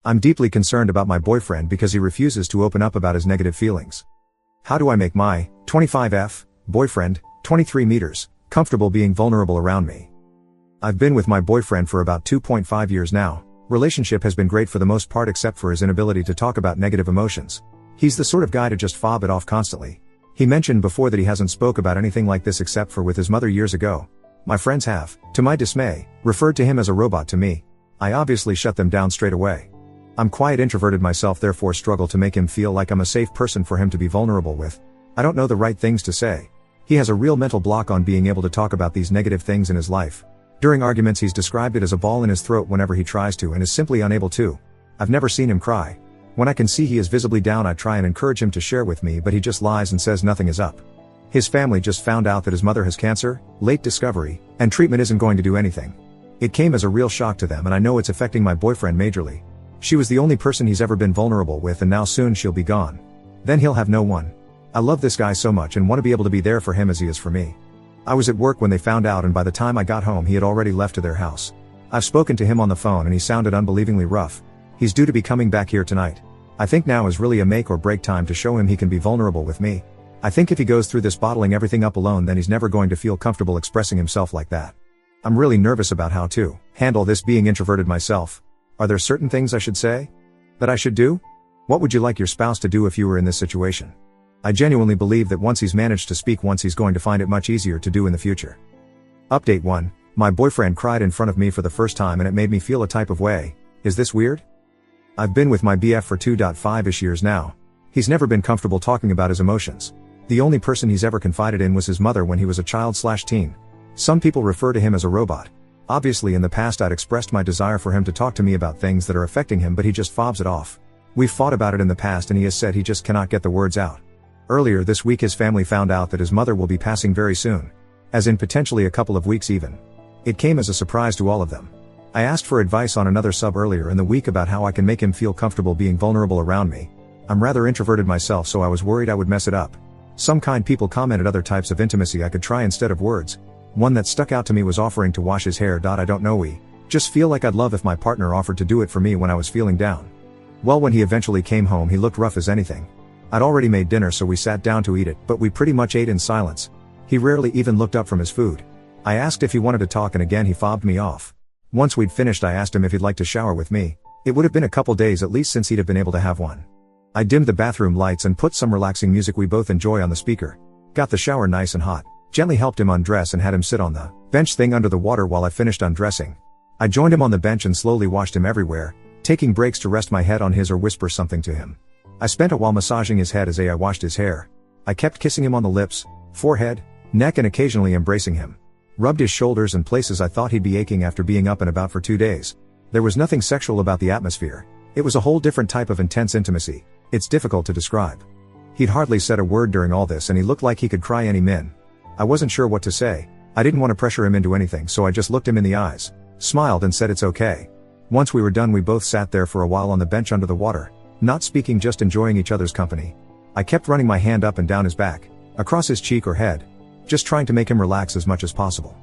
I'm deeply concerned about my boyfriend because he refuses to open up about his negative feelings. How do I make my 25F boyfriend, 23 meters, comfortable being vulnerable around me? I've been with my boyfriend for about 2.5 years now. Relationship has been great for the most part except for his inability to talk about negative emotions. He's the sort of guy to just fob it off constantly. He mentioned before that he hasn't spoke about anything like this except for with his mother years ago. My friends have, to my dismay, referred to him as a robot to me. I obviously shut them down straight away. I'm quiet introverted myself, therefore struggle to make him feel like I'm a safe person for him to be vulnerable with. I don't know the right things to say. He has a real mental block on being able to talk about these negative things in his life. During arguments he's described it as a ball in his throat whenever he tries to and is simply unable to. I've never seen him cry. When I can see he is visibly down I try and encourage him to share with me, but he just lies and says nothing is up. His family just found out that his mother has cancer, late discovery, and treatment isn't going to do anything. It came as a real shock to them and I know it's affecting my boyfriend majorly. She was the only person he's ever been vulnerable with and now soon she'll be gone. Then he'll have no one. I love this guy so much and want to be able to be there for him as he is for me. I was at work when they found out and by the time I got home he had already left to their house. I've spoken to him on the phone and he sounded unbelievingly rough. He's due to be coming back here tonight. I think now is really a make or break time to show him he can be vulnerable with me. I think if he goes through this bottling everything up alone then he's never going to feel comfortable expressing himself like that. I'm really nervous about how to handle this being introverted myself. Are there certain things I should say? That I should do? What would you like your spouse to do if you were in this situation? I genuinely believe that once he's managed to speak once he's going to find it much easier to do in the future. Update 1. My boyfriend cried in front of me for the first time and it made me feel a type of way. Is this weird? I've been with my BF for 2.5-ish years now. He's never been comfortable talking about his emotions. The only person he's ever confided in was his mother when he was a child/teen. Some people refer to him as a robot. Obviously in the past I'd expressed my desire for him to talk to me about things that are affecting him but he just fobs it off. We've fought about it in the past and he has said he just cannot get the words out. Earlier this week his family found out that his mother will be passing very soon. As in potentially a couple of weeks even. It came as a surprise to all of them. I asked for advice on another sub earlier in the week about how I can make him feel comfortable being vulnerable around me. I'm rather introverted myself so I was worried I would mess it up. Some kind people commented other types of intimacy I could try instead of words. One that stuck out to me was offering to wash his hair. I don't know, we just feel like I'd love if my partner offered to do it for me when I was feeling down. Well, when he eventually came home he looked rough as anything. I'd already made dinner so we sat down to eat it, but we pretty much ate in silence. He rarely even looked up from his food. I asked if he wanted to talk and again he fobbed me off. Once we'd finished I asked him if he'd like to shower with me. It would have been a couple days at least since he'd have been able to have one. I dimmed the bathroom lights and put some relaxing music we both enjoy on the speaker. Got the shower nice and hot. Gently helped him undress and had him sit on the bench thing under the water while I finished undressing. I joined him on the bench and slowly washed him everywhere, taking breaks to rest my head on his or whisper something to him. I spent a while massaging his head as I washed his hair. I kept kissing him on the lips, forehead, neck and occasionally embracing him. Rubbed his shoulders and places I thought he'd be aching after being up and about for 2 days. There was nothing sexual about the atmosphere. It was a whole different type of intense intimacy. It's difficult to describe. He'd hardly said a word during all this and he looked like he could cry any min. I wasn't sure what to say. I didn't want to pressure him into anything so I just looked him in the eyes, smiled and said it's okay. Once we were done we both sat there for a while on the bench under the water, not speaking, just enjoying each other's company. I kept running my hand up and down his back, across his cheek or head, just trying to make him relax as much as possible.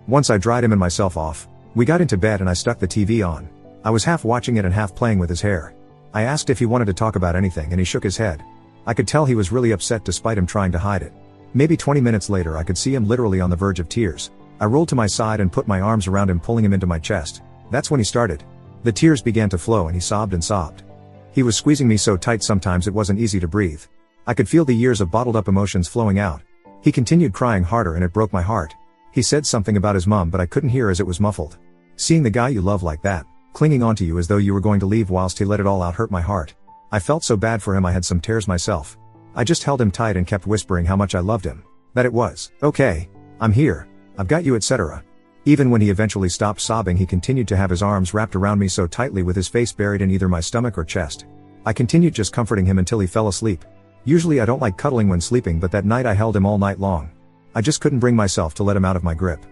Once I dried him and myself off, we got into bed and I stuck the TV on. I was half watching it and half playing with his hair. I asked if he wanted to talk about anything and he shook his head. I could tell he was really upset despite him trying to hide it. Maybe 20 minutes later I could see him literally on the verge of tears. I rolled to my side and put my arms around him, pulling him into my chest. That's when he started. The tears began to flow and he sobbed and sobbed. He was squeezing me so tight sometimes it wasn't easy to breathe. I could feel the years of bottled up emotions flowing out. He continued crying harder and it broke my heart. He said something about his mom but I couldn't hear as it was muffled. Seeing the guy you love like that, clinging onto you as though you were going to leave whilst he let it all out, hurt my heart. I felt so bad for him. I had some tears myself. I just held him tight and kept whispering how much I loved him. That it was okay. I'm here. I've got you, etc. Even when he eventually stopped sobbing he continued to have his arms wrapped around me so tightly with his face buried in either my stomach or chest. I continued just comforting him until he fell asleep. Usually I don't like cuddling when sleeping but that night I held him all night long. I just couldn't bring myself to let him out of my grip.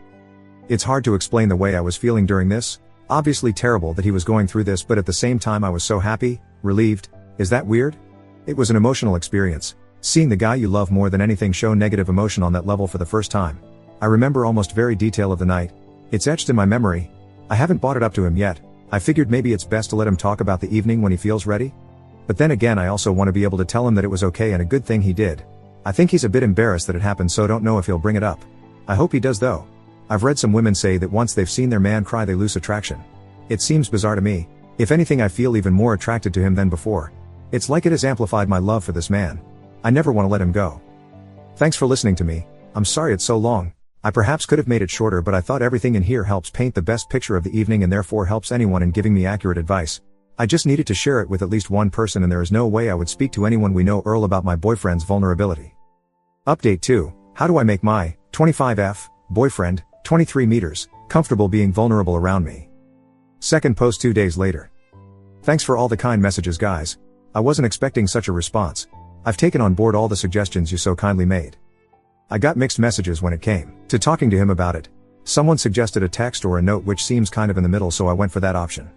It's hard to explain the way I was feeling during this. Obviously terrible that he was going through this but at the same time I was so happy, relieved. Is that weird? It was an emotional experience. Seeing the guy you love more than anything show negative emotion on that level for the first time. I remember almost very detail of the night. It's etched in my memory. I haven't brought it up to him yet. I figured maybe it's best to let him talk about the evening when he feels ready. But then again, I also want to be able to tell him that it was okay and a good thing he did. I think he's a bit embarrassed that it happened, so don't know if he'll bring it up. I hope he does though. I've read some women say that once they've seen their man cry they lose attraction. It seems bizarre to me. If anything, I feel even more attracted to him than before. It's like it has amplified my love for this man. I never want to let him go. Thanks for listening to me. I'm sorry it's so long. I perhaps could have made it shorter, but I thought everything in here helps paint the best picture of the evening and therefore helps anyone in giving me accurate advice. I just needed to share it with at least one person, and there is no way I would speak to anyone we know Earl about my boyfriend's vulnerability. Update 2. How do I make my 25F boyfriend, 23 meters, comfortable being vulnerable around me? Second post 2 days later. Thanks for all the kind messages, guys. I wasn't expecting such a response. I've taken on board all the suggestions you so kindly made. I got mixed messages when it came to talking to him about it. Someone suggested a text or a note, which seems kind of in the middle, so I went for that option.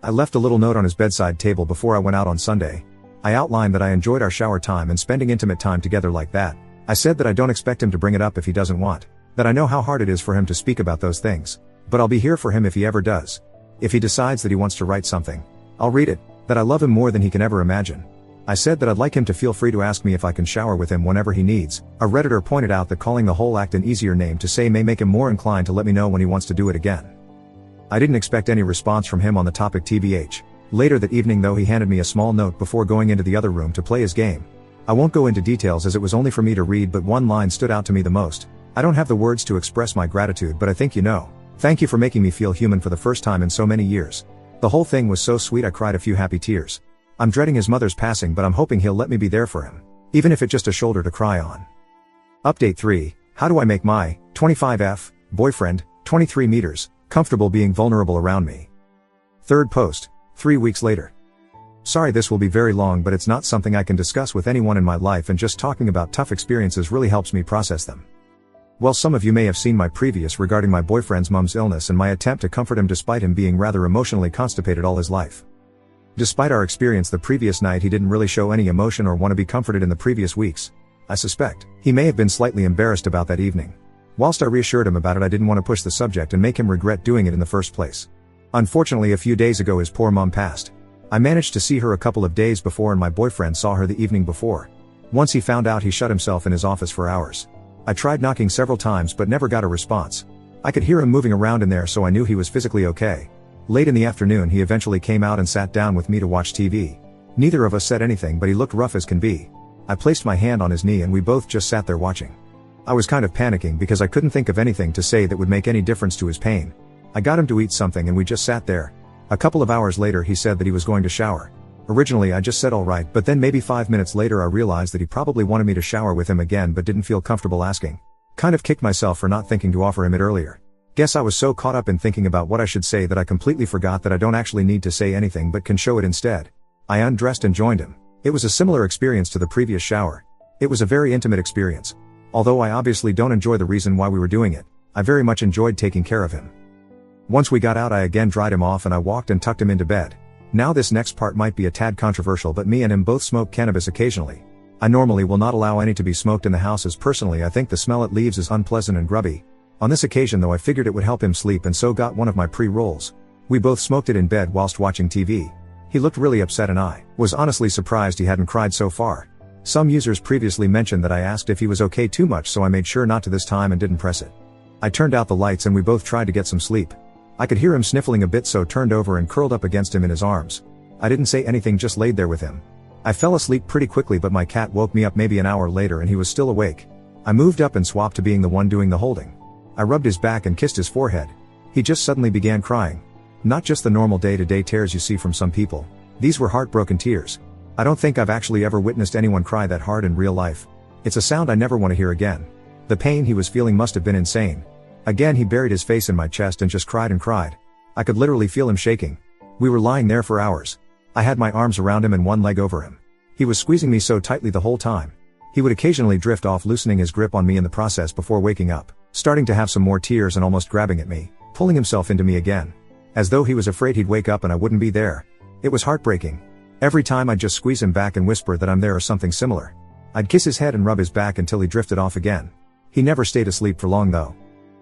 I left a little note on his bedside table before I went out on Sunday. I outlined that I enjoyed our shower time and spending intimate time together like that. I said that I don't expect him to bring it up if he doesn't want. That I know how hard it is for him to speak about those things. But I'll be here for him if he ever does. If he decides that he wants to write something, I'll read it. That I love him more than he can ever imagine. I said that I'd like him to feel free to ask me if I can shower with him whenever he needs. A Redditor pointed out that calling the whole act an easier name to say may make him more inclined to let me know when he wants to do it again. I didn't expect any response from him on the topic tbh. Later that evening though, he handed me a small note before going into the other room to play his game. I won't go into details as it was only for me to read, but one line stood out to me the most. I don't have the words to express my gratitude, but I think you know. Thank you for making me feel human for the first time in so many years. The whole thing was so sweet, I cried a few happy tears. I'm dreading his mother's passing, but I'm hoping he'll let me be there for him. Even if it's just a shoulder to cry on. Update 3. How do I make my 25F boyfriend, 23 meters, comfortable being vulnerable around me? Third post, 3 weeks later. Sorry this will be very long, but it's not something I can discuss with anyone in my life, and just talking about tough experiences really helps me process them. Well, some of you may have seen my previous regarding my boyfriend's mom's illness and my attempt to comfort him despite him being rather emotionally constipated all his life. Despite our experience the previous night, he didn't really show any emotion or want to be comforted in the previous weeks. I suspect he may have been slightly embarrassed about that evening. Whilst I reassured him about it, I didn't want to push the subject and make him regret doing it in the first place. Unfortunately, a few days ago his poor mom passed. I managed to see her a couple of days before, and my boyfriend saw her the evening before. Once he found out, he shut himself in his office for hours. I tried knocking several times but never got a response. I could hear him moving around in there, so I knew he was physically okay. Late in the afternoon he eventually came out and sat down with me to watch TV. Neither of us said anything, but he looked rough as can be. I placed my hand on his knee and we both just sat there watching. I was kind of panicking because I couldn't think of anything to say that would make any difference to his pain. I got him to eat something and we just sat there. A couple of hours later he said that he was going to shower. Originally I just said alright, but then maybe 5 minutes later I realized that he probably wanted me to shower with him again but didn't feel comfortable asking. Kind of kicked myself for not thinking to offer him it earlier. Guess I was so caught up in thinking about what I should say that I completely forgot that I don't actually need to say anything but can show it instead. I undressed and joined him. It was a similar experience to the previous shower. It was a very intimate experience. Although I obviously don't enjoy the reason why we were doing it, I very much enjoyed taking care of him. Once we got out I again dried him off and I walked and tucked him into bed. Now this next part might be a tad controversial, but me and him both smoke cannabis occasionally. I normally will not allow any to be smoked in the house as personally I think the smell it leaves is unpleasant and grubby. On this occasion though I figured it would help him sleep and so got one of my pre-rolls. We both smoked it in bed whilst watching TV. He looked really upset and I was honestly surprised he hadn't cried so far. Some users previously mentioned that I asked if he was okay too much, so I made sure not to this time and didn't press it. I turned out the lights and we both tried to get some sleep. I could hear him sniffling a bit, so turned over and curled up against him in his arms. I didn't say anything, just laid there with him. I fell asleep pretty quickly, but my cat woke me up maybe an hour later and he was still awake. I moved up and swapped to being the one doing the holding. I rubbed his back and kissed his forehead. He just suddenly began crying. Not just the normal day-to-day tears you see from some people. These were heartbroken tears. I don't think I've actually ever witnessed anyone cry that hard in real life. It's a sound I never want to hear again. The pain he was feeling must have been insane. Again he buried his face in my chest and just cried and cried. I could literally feel him shaking. We were lying there for hours. I had my arms around him and one leg over him. He was squeezing me so tightly the whole time. He would occasionally drift off, loosening his grip on me in the process before waking up, starting to have some more tears and almost grabbing at me, pulling himself into me again. As though he was afraid he'd wake up and I wouldn't be there. It was heartbreaking. Every time I'd just squeeze him back and whisper that I'm there or something similar. I'd kiss his head and rub his back until he drifted off again. He never stayed asleep for long though.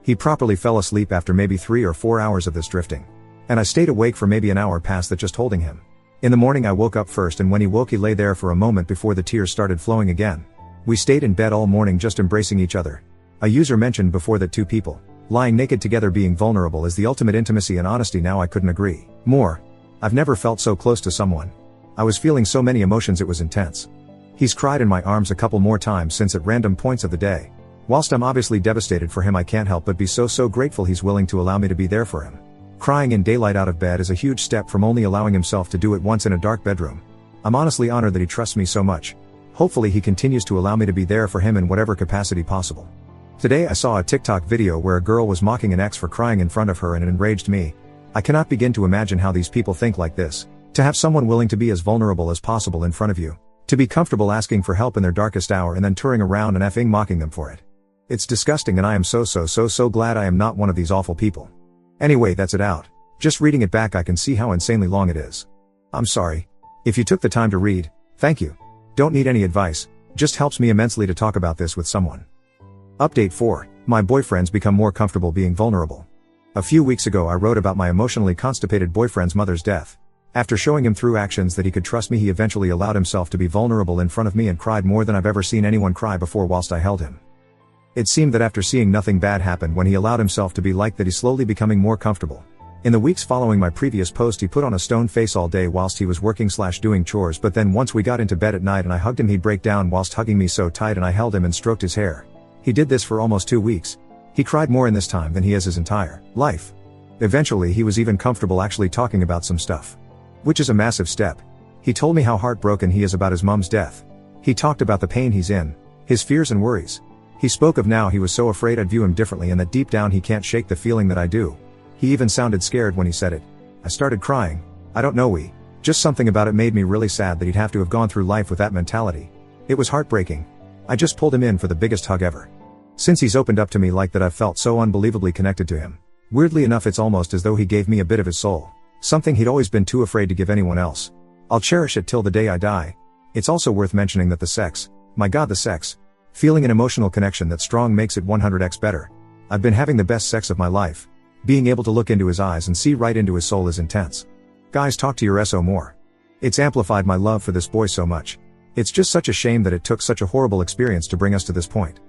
He properly fell asleep after maybe 3 or 4 hours of this drifting. And I stayed awake for maybe an hour past that just holding him. In the morning I woke up first, and when he woke he lay there for a moment before the tears started flowing again. We stayed in bed all morning just embracing each other. A user mentioned before that two people lying naked together being vulnerable is the ultimate intimacy and honesty. Now I couldn't agree more. I've never felt so close to someone. I was feeling so many emotions, it was intense. He's cried in my arms a couple more times since at random points of the day. Whilst I'm obviously devastated for him, I can't help but be so grateful he's willing to allow me to be there for him. Crying in daylight out of bed is a huge step from only allowing himself to do it once in a dark bedroom. I'm honestly honored that he trusts me so much. Hopefully he continues to allow me to be there for him in whatever capacity possible. Today I saw a TikTok video where a girl was mocking an ex for crying in front of her, and it enraged me. I cannot begin to imagine how these people think like this. To have someone willing to be as vulnerable as possible in front of you. To be comfortable asking for help in their darkest hour and then touring around and effing mocking them for it. It's disgusting, and I am so glad I am not one of these awful people. Anyway, that's it out. Just reading it back I can see how insanely long it is. I'm sorry. If you took the time to read, thank you. Don't need any advice, just helps me immensely to talk about this with someone. Update 4. My boyfriend's become more comfortable being vulnerable. A few weeks ago I wrote about my emotionally constipated boyfriend's mother's death. After showing him through actions that he could trust me, he eventually allowed himself to be vulnerable in front of me and cried more than I've ever seen anyone cry before whilst I held him. It seemed that after seeing nothing bad happen when he allowed himself to be like that, he's slowly becoming more comfortable. In the weeks following my previous post he put on a stone face all day whilst he was working/doing chores, but then once we got into bed at night and I hugged him he'd break down whilst hugging me so tight, and I held him and stroked his hair. He did this for almost 2 weeks. He cried more in this time than he has his entire life. Eventually he was even comfortable actually talking about some stuff. Which is a massive step. He told me how heartbroken he is about his mom's death. He talked about the pain he's in, his fears and worries. He spoke of now he was so afraid I'd view him differently and that deep down he can't shake the feeling that I do. He even sounded scared when he said it. I started crying. I don't know, just something about it made me really sad that he'd have to have gone through life with that mentality. It was heartbreaking. I just pulled him in for the biggest hug ever. Since he's opened up to me like that, I've felt so unbelievably connected to him. Weirdly enough, it's almost as though he gave me a bit of his soul. Something he'd always been too afraid to give anyone else. I'll cherish it till the day I die. It's also worth mentioning that the sex, my God, the sex. Feeling an emotional connection that strong makes it 100x better. I've been having the best sex of my life. Being able to look into his eyes and see right into his soul is intense. Guys, talk to your SO more. It's amplified my love for this boy so much. It's just such a shame that it took such a horrible experience to bring us to this point.